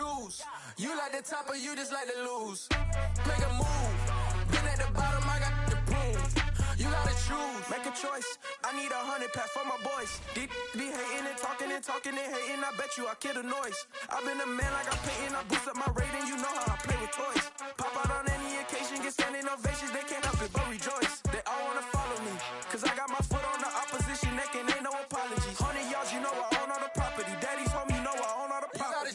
choose. You like the top or you just like to lose. Make a move. Been at the bottom, I got the prove. You gotta choose. Make a choice. I need 100 pack for my boys. Deep be hating and talking and talking and hating. I bet you I kill the noise. I've been a man like I'm Peyton. I boost up my rating. You know how I play with toys. Pop out on any occasion, get standing ovations. They can't help it but rejoice. They all wanna follow me. Cause I got my foot on the opposition neck and ain't no apologies. 100 yards, you know I own all the property. Daddy's home, you know I own all the property.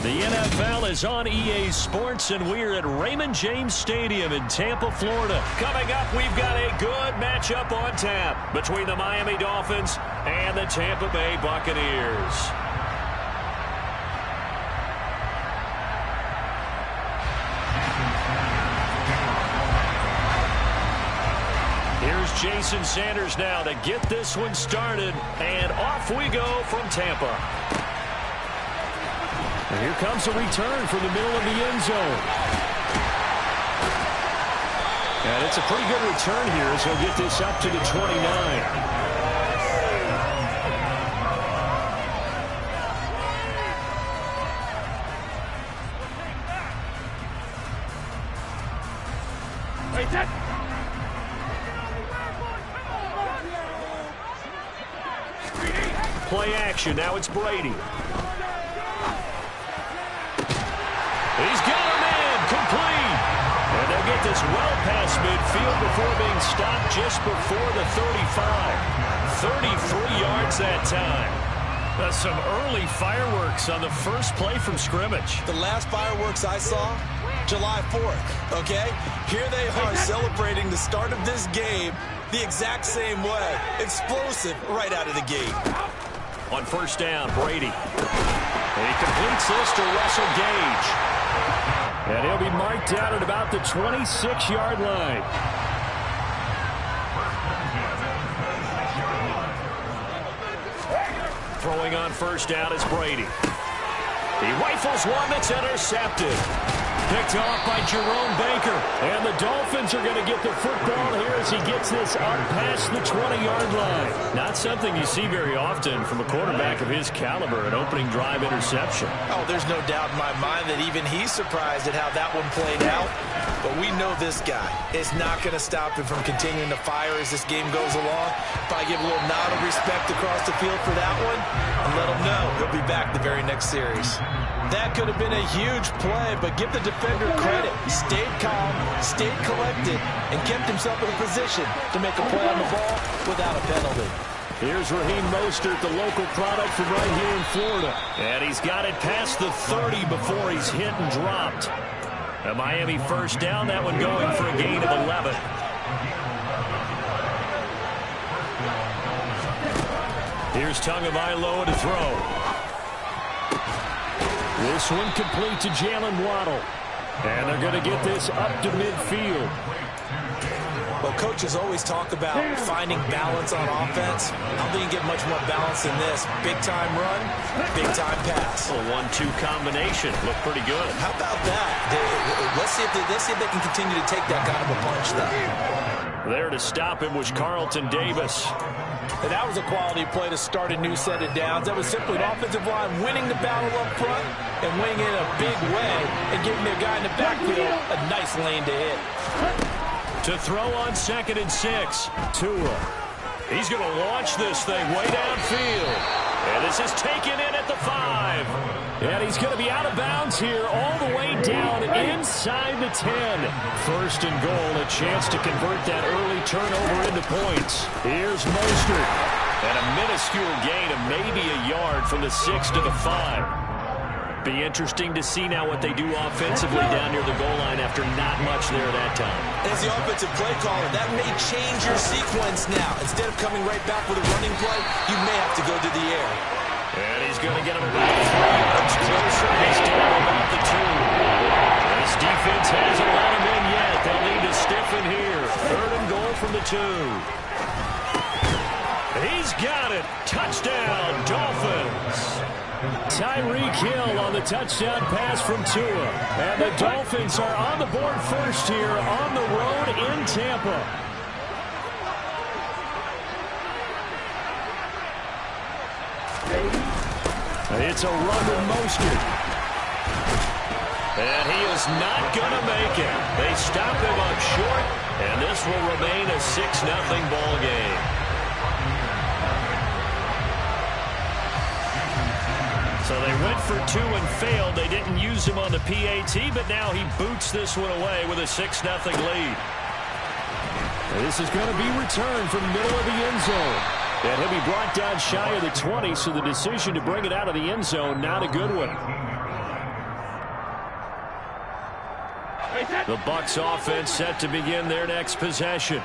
The NFL is on EA Sports, and we're at Raymond James Stadium in Tampa, Florida. Coming up, we've got a good matchup on tap between the Miami Dolphins and the Tampa Bay Buccaneers. Here's Jason Sanders now to get this one started, and off we go from Tampa. And here comes a return from the middle of the end zone. And it's a pretty good return here as he'll get this up to the 29. Play action. Now it's Brady. He's got a man complete. And they'll get this well past midfield before being stopped just before the 35. 33 yards that time. That's some early fireworks on the first play from scrimmage. The last fireworks I saw, July 4th, okay? Here they are celebrating the start of this game the exact same way. Explosive right out of the gate. On first down, Brady. And he completes this to Russell Gage. And he'll be marked out at about the 26-yard line. Throwing on first down is Brady. He rifles one that's intercepted. Picked off by Jerome Baker. And the Dolphins are going to get the football here as he gets this up past the 20-yard line. Not something you see very often from a quarterback of his caliber, an opening drive interception. Oh, there's no doubt in my mind that even he's surprised at how that one played out. But we know this guy is not going to stop him from continuing to fire as this game goes along. If I give a little nod of respect across the field for that one, and let him know he'll be back the very next series. That could have been a huge play, but give the defender credit. He stayed calm, stayed collected, and kept himself in a position to make a play on the ball without a penalty. Here's Raheem Mostert, the local product from right here in Florida. And he's got it past the 30 before he's hit and dropped. A Miami first down, that one going for a gain of 11. Here's Tagovailoa to throw. This one complete to Jalen Waddle. And they're going to get this up to midfield. Well, coaches always talk about finding balance on offense. I don't think you get much more balance than this. Big-time run, big-time pass. A 1-2 combination. Looked pretty good. How about that? Let's see if they can continue to take that kind of a punch, though. There to stop him was Carlton Davis. And that was a quality play to start a new set of downs. That was simply an offensive line winning the battle up front and winning in a big way and giving their guy in the backfield a nice lane to hit. To throw on 2nd and 6, Tua. He's going to launch this thing way downfield. And this is taken in at the 5. And he's going to be out of bounds here all the way down inside the 10. First and goal, a chance to convert that early turnover into points. Here's Mostert. And a minuscule gain of maybe a yard from the 6 to the 5. Be interesting to see now what they do offensively down near the goal line after not much there that time. As the offensive play caller, that may change your sequence now. Instead of coming right back with a running play, you may have to go to the air. And he's going to get him about 3 yards closer. He's down about the 2. This defense hasn't let him in yet. They'll need to stiffen here. 3rd and goal from the 2. He's got it. Touchdown, Dolphins. Tyreek Hill on the touchdown pass from Tua. And the Dolphins are on the board first here on the road in Tampa. It's a run with Mostert. And he is not going to make it. They stop him up short, and this will remain a 6-0 ball game. So they went for 2 and failed. They didn't use him on the PAT, but now he boots this one away with a 6-0 lead. This is going to be returned from the middle of the end zone. And he'll be brought down shy of the 20, so the decision to bring it out of the end zone, not a good one. The Bucs offense set to begin their next possession.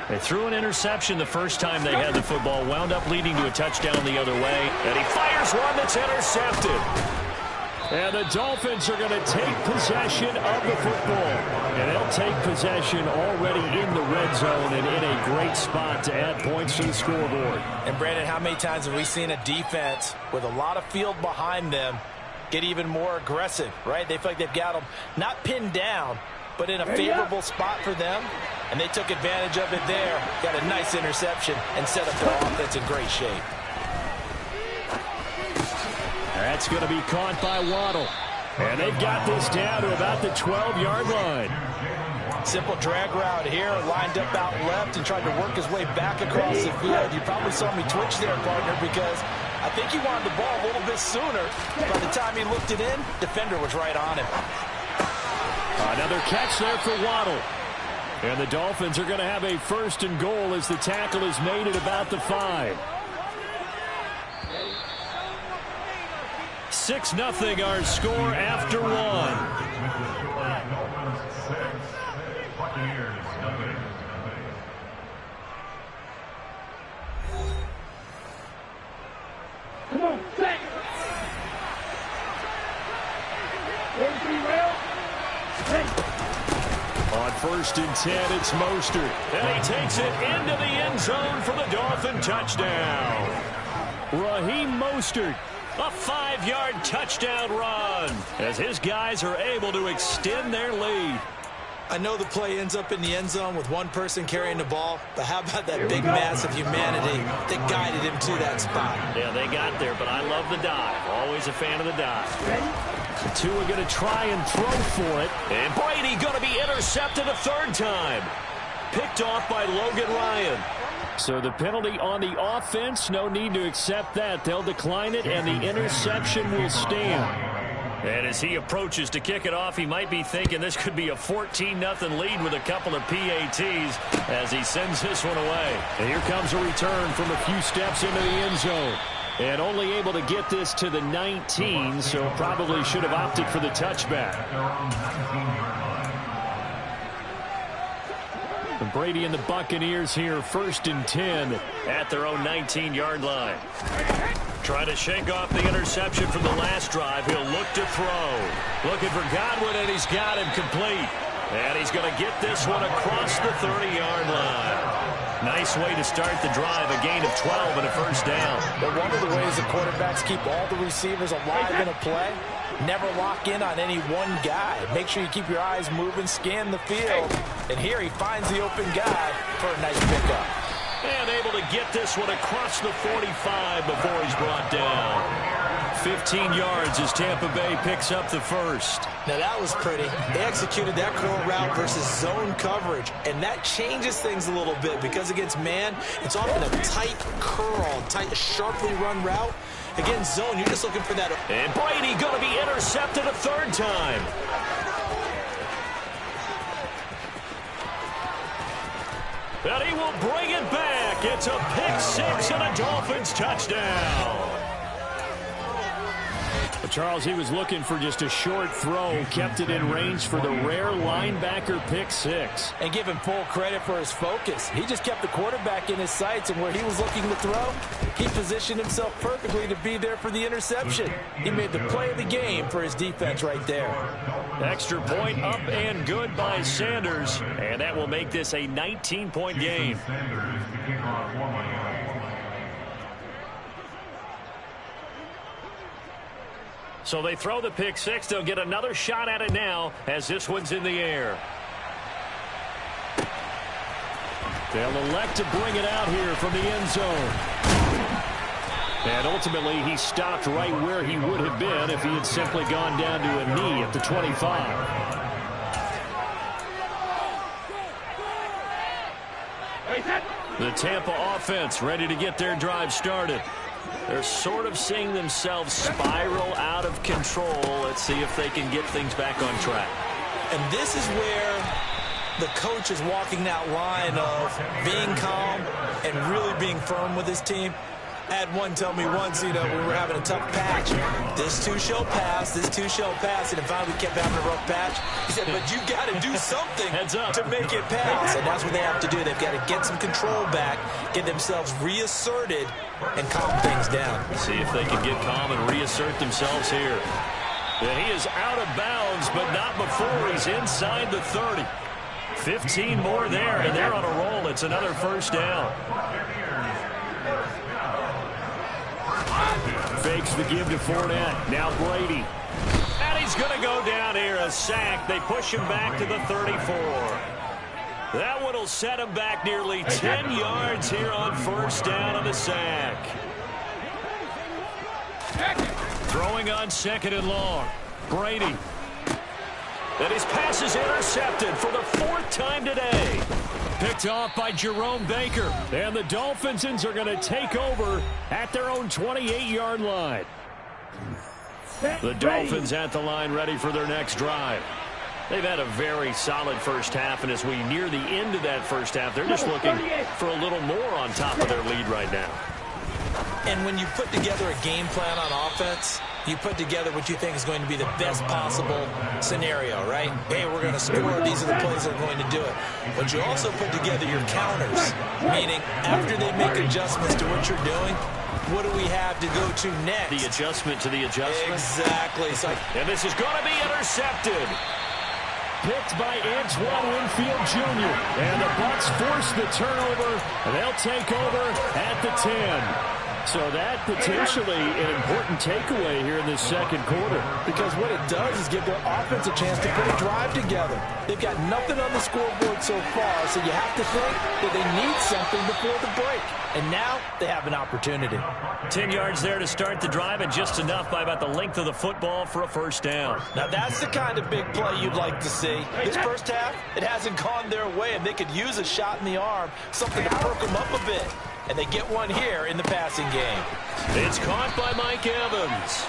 They threw an interception the first time they had the football, wound up leading to a touchdown the other way, and he fires one that's intercepted. And the Dolphins are going to take possession of the football. And they'll take possession already in the red zone and in a great spot to add points to the scoreboard. And, Brandon, how many times have we seen a defense with a lot of field behind them get even more aggressive, right? They feel like they've got them not pinned down, but in a favorable spot for them, and they took advantage of it there. Got a nice interception and set up their offense in great shape. That's going to be caught by Waddle. And they've got this down to about the 12-yard line. Simple drag route here, lined up out left and tried to work his way back across the field. You probably saw me twitch there, partner, because I think he wanted the ball a little bit sooner. By the time he looked it in, defender was right on him. Another catch there for Waddle. And the Dolphins are going to have a 1st and goal as the tackle is made at about the 5. 6-0 our score after 1. Come on, set. On 1st and 10, it's Mostert. And he takes it into the end zone for the Dolphin touchdown. Raheem Mostert. A 5-yard touchdown run as his guys are able to extend their lead. I know the play ends up in the end zone with one person carrying the ball, but how about that big mass of humanity that guided him to that spot? Yeah, they got there, but I love the dive. Always a fan of the dive. The two are going to try and throw for it. And Brady going to be intercepted a 3rd time. Picked off by Logan Ryan. So the penalty on the offense, no need to accept that. They'll decline it, and the interception will stand. And as he approaches to kick it off, he might be thinking this could be a 14-0 lead with a couple of PATs as he sends this one away. And here comes a return from a few steps into the end zone. And only able to get this to the 19, so probably should have opted for the touchback. And Brady and the Buccaneers here, 1st and 10 at their own 19-yard line. Trying to shake off the interception from the last drive. He'll look to throw. Looking for Godwin, and he's got him complete. And he's going to get this one across the 30-yard line. Nice way to start the drive, a gain of 12 and a 1st down. But one of the ways the quarterbacks keep all the receivers alive in a play, never lock in on any one guy. Make sure you keep your eyes moving, scan the field. And here he finds the open guy for a nice pickup. And able to get this one across the 45 before he's brought down. 15 yards as Tampa Bay picks up the 1st. Now that was pretty. They executed that curl route versus zone coverage, and that changes things a little bit because against man, it's often a tight curl, tight, sharply run route. Against zone, you're just looking for that. And Brady going to be intercepted a 3rd time. And he will bring it back. It's a pick 6 and a Dolphins touchdown. Charles, he was looking for just a short throw, kept it in range for the rare linebacker pick 6. And give him full credit for his focus. He just kept the quarterback in his sights, and where he was looking to throw, he positioned himself perfectly to be there for the interception. He made the play of the game for his defense right there. Extra point up and good by Sanders, and that will make this a 19-point game. So they throw the pick 6. They'll get another shot at it now as this one's in the air. They'll elect to bring it out here from the end zone. And ultimately, he stopped right where he would have been if he had simply gone down to a knee at the 25. The Tampa offense ready to get their drive started. They're sort of seeing themselves spiral out of control. Let's see if they can get things back on track. And this is where the coach is walking that line of being calm and really being firm with his team. I had one tell me once, we were having a tough patch. This too shall pass, this too shall pass. And finally we kept having a rough patch. He said, but you got to do something to make it pass. And that's what they have to do. They've got to get some control back, get themselves reasserted, and calm things down. See if they can get calm and reassert themselves here. And he is out of bounds, but not before he's inside the 30. 15 more there, and they're on a roll. It's another first down. Fakes the give to Fournette. Now Brady. And he's going to go down here. A sack. They push him back to the 34. That one will set him back nearly 10 yards here on first down on the sack. Throwing on second and long. Brady. And his pass is intercepted for the 4th time today. Picked off by Jerome Baker. And the Dolphins are going to take over at their own 28-yard line. The Dolphins at the line ready for their next drive. They've had a very solid first half, and as we near the end of that first half, they're just looking for a little more on top of their lead right now. And when you put together a game plan on offense, you put together what you think is going to be the best possible scenario, right? Hey, we're going to score. These are the plays that are going to do it. But you also put together your counters, meaning after they make adjustments to what you're doing, what do we have to go to next? The adjustment to the adjustment. Exactly. And this is going to be intercepted. Picked by Antoine Winfield Jr. And the Bucs force the turnover, and they'll take over at the 10. So that potentially an important takeaway here in this second quarter. Because what it does is give their offense a chance to put a drive together. They've got nothing on the scoreboard so far, so you have to think that they need something before the break. And now they have an opportunity. 10 yards there to start the drive, and just enough by about the length of the football for a first down. Now that's the kind of big play you'd like to see. This first half, it hasn't gone their way, and they could use a shot in the arm, something to perk them up a bit. And they get one here in the passing game. It's caught by Mike Evans.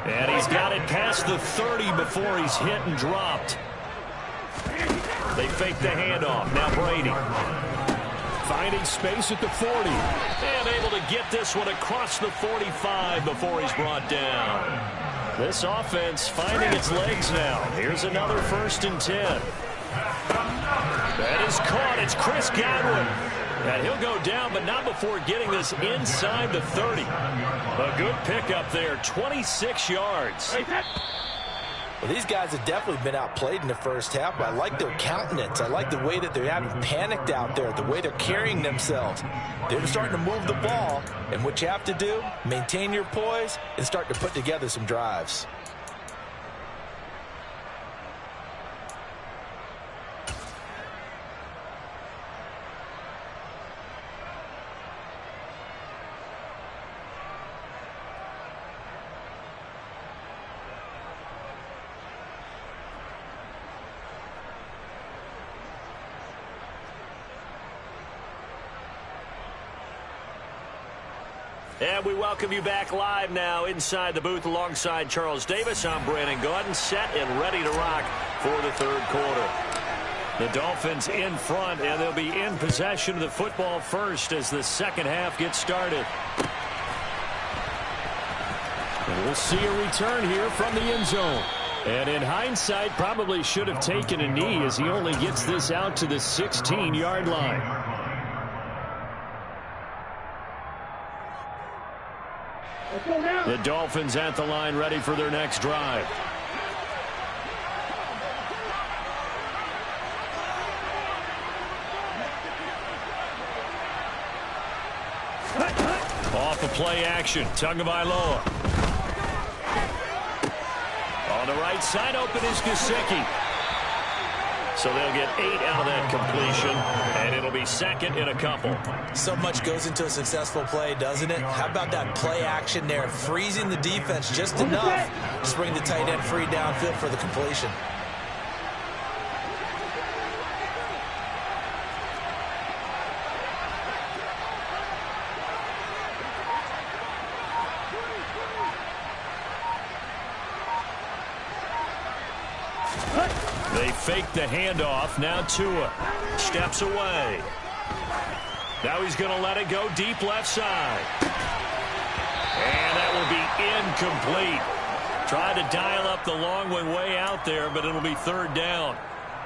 And he's got it past the 30 before he's hit and dropped. They fake the handoff. Now Brady. Finding space at the 40. And able to get this one across the 45 before he's brought down. This offense finding its legs now. Here's another 1st and 10. That is caught. It's Chris Godwin. And he'll go down, but not before getting this inside the 30. A good pickup there, 26 yards. Well, these guys have definitely been outplayed in the first half, but I like their countenance. I like the way that they're having panicked out there, the way they're carrying themselves. They're starting to move the ball, and what you have to do, maintain your poise and start to put together some drives. And we welcome you back live now inside the booth alongside Charles Davis. I'm Brandon Gaudin, set and ready to rock for the third quarter. The Dolphins in front, and they'll be in possession of the football first as the second half gets started. And we'll see a return here from the end zone. And in hindsight, probably should have taken a knee as he only gets this out to the 16-yard line. The Dolphins at the line ready for their next drive. Off the play action, Tagovailoa. On the right side, open is Gesicki. So they'll get 8 out of that completion, and it'll It'll be second and a couple. So much goes into a successful play, doesn't it? How about that play action there? Freezing the defense just enough to bring the tight end free downfield for the completion. They fake the handoff. Now Tua steps away. Now he's going to let it go deep left side. And that will be incomplete. Tried to dial up the long one way out there, but it'll be third down.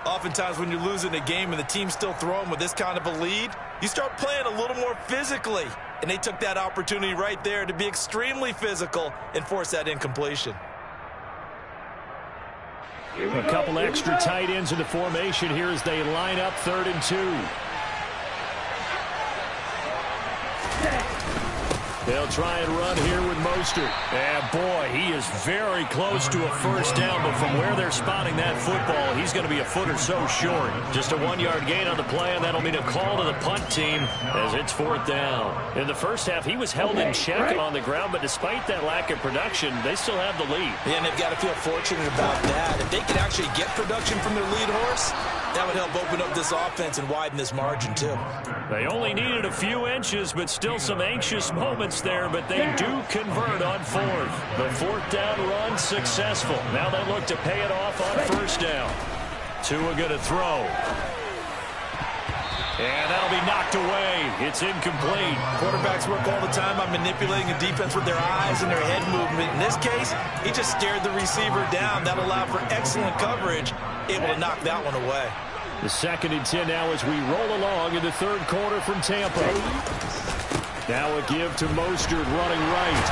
Oftentimes when you're losing a game and the team's still throwing with this kind of a lead, you start playing a little more physically. And they took that opportunity right there to be extremely physical and force that incompletion. A couple extra tight ends in the formation here as they line up 3rd and 2. They'll try and run here with Mostert. And boy, he is very close to a first down, but from where they're spotting that football, he's going to be a foot or so short. Just a 1-yard gain on the play, and that'll mean a call to the punt team as it's 4th down. In the first half, he was held in check on the ground, but despite that lack of production, they still have the lead. Yeah, and they've got to feel fortunate about that. If they could actually get production from their lead horse, that would help open up this offense and widen this margin, too. They only needed a few inches, but still some anxious moments there, but they do convert on 4th. The 4th down run successful. Now they look to pay it off on 1st down. Tua going to throw. And that'll be knocked away. It's incomplete. Quarterbacks work all the time on manipulating a defense with their eyes and their head movement. In this case, he just stared the receiver down. That allowed for excellent coverage, able to knock that one away. The 2nd and 10 now as we roll along in the 3rd quarter from Tampa. Now a give to Mostert running right.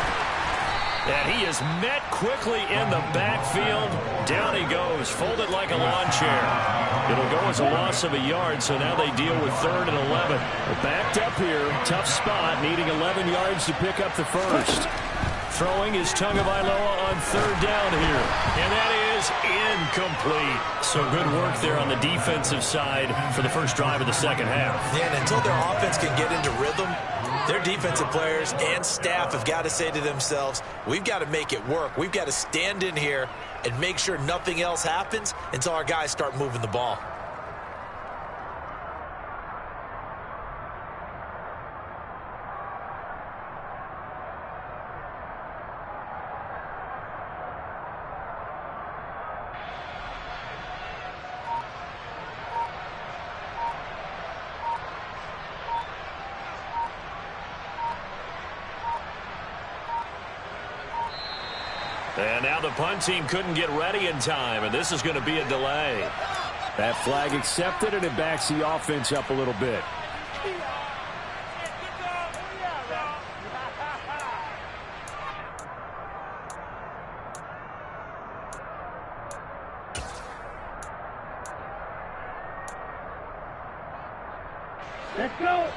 And he is met quickly in the backfield. Down he goes, folded like a lawn chair. It'll go as a loss of a yard, so now they deal with 3rd and 11. They're backed up here, tough spot, needing 11 yards to pick up the first. Throwing is Tagovailoa on 3rd down here. And that is incomplete. So good work there on the defensive side for the first drive of the 2nd half. Yeah, and until their offense can get into rhythm, their defensive players and staff have got to say to themselves, we've got to make it work. We've got to stand in here and make sure nothing else happens until our guys start moving the ball. And now the punt team couldn't get ready in time, and this is going to be a delay. That flag accepted, and it backs the offense up a little bit. Let's go.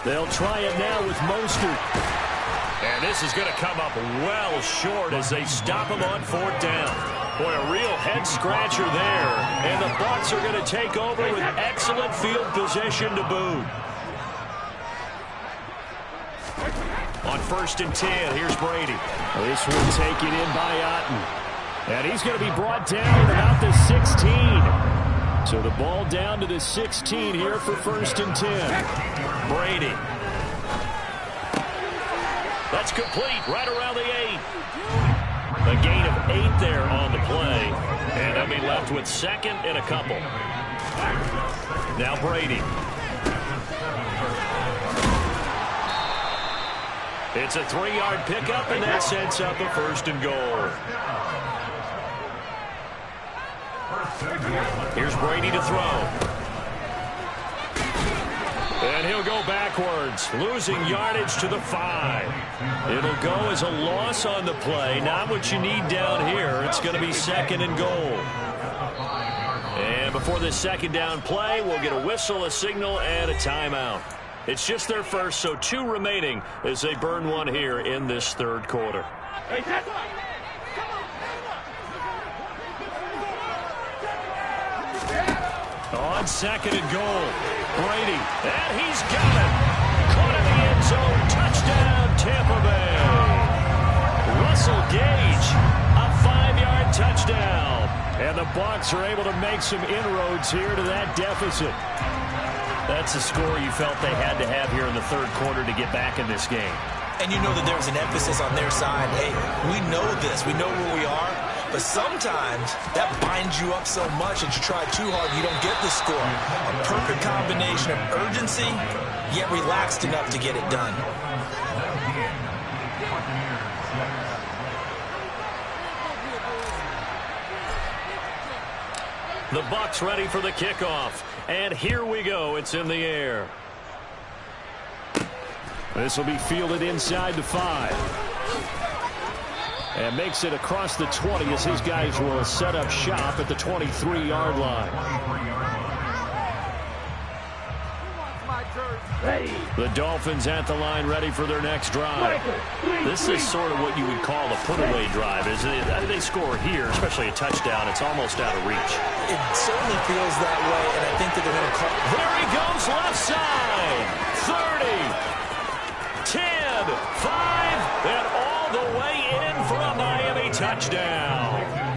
They'll try it now with Mostert. And this is going to come up well short as they stop him on 4th down. Boy, a real head-scratcher there. And the Bucs are going to take over with excellent field position to boot. On 1st and 10, here's Brady. This one taken in by Otten. And he's going to be brought down about the 16. So the ball down to the 16 here for 1st and 10. Brady. That's complete right around the 8. A gain of 8 there on the play. And they'll be left with 2nd and a couple. Now Brady. It's a 3-yard pickup, and that sets up a 1st and goal. Here's Brady to throw. And he'll go backwards, losing yardage to the 5. It'll go as a loss on the play. Not what you need down here. It's going to be 2nd and goal. And before this 2nd down play, we'll get a whistle, a signal, and a timeout. It's just their first, so 2 remaining as they burn one here in this third quarter. On second and goal, Brady, and he's got it. Caught in the end zone, touchdown, Tampa Bay. Russell Gage, a 5-yard touchdown. And the Bucs are able to make some inroads here to that deficit. That's a score you felt they had to have here in the third quarter to get back in this game. And you know that there's an emphasis on their side. Hey, we know this. We know where we are. But sometimes that binds you up so much that you try too hard, you don't get the score. A perfect combination of urgency, yet relaxed enough to get it done. The Bucs ready for the kickoff. And here we go. It's in the air. This will be fielded inside the 5. And makes it across the 20 as his guys will set up shop at the 23-yard line. The Dolphins at the line ready for their next drive. This is sort of what you would call a put-away drive, isn't it? They score here, especially a touchdown. It's almost out of reach. It certainly feels that way, and I think that they're going to call. There he goes, left side.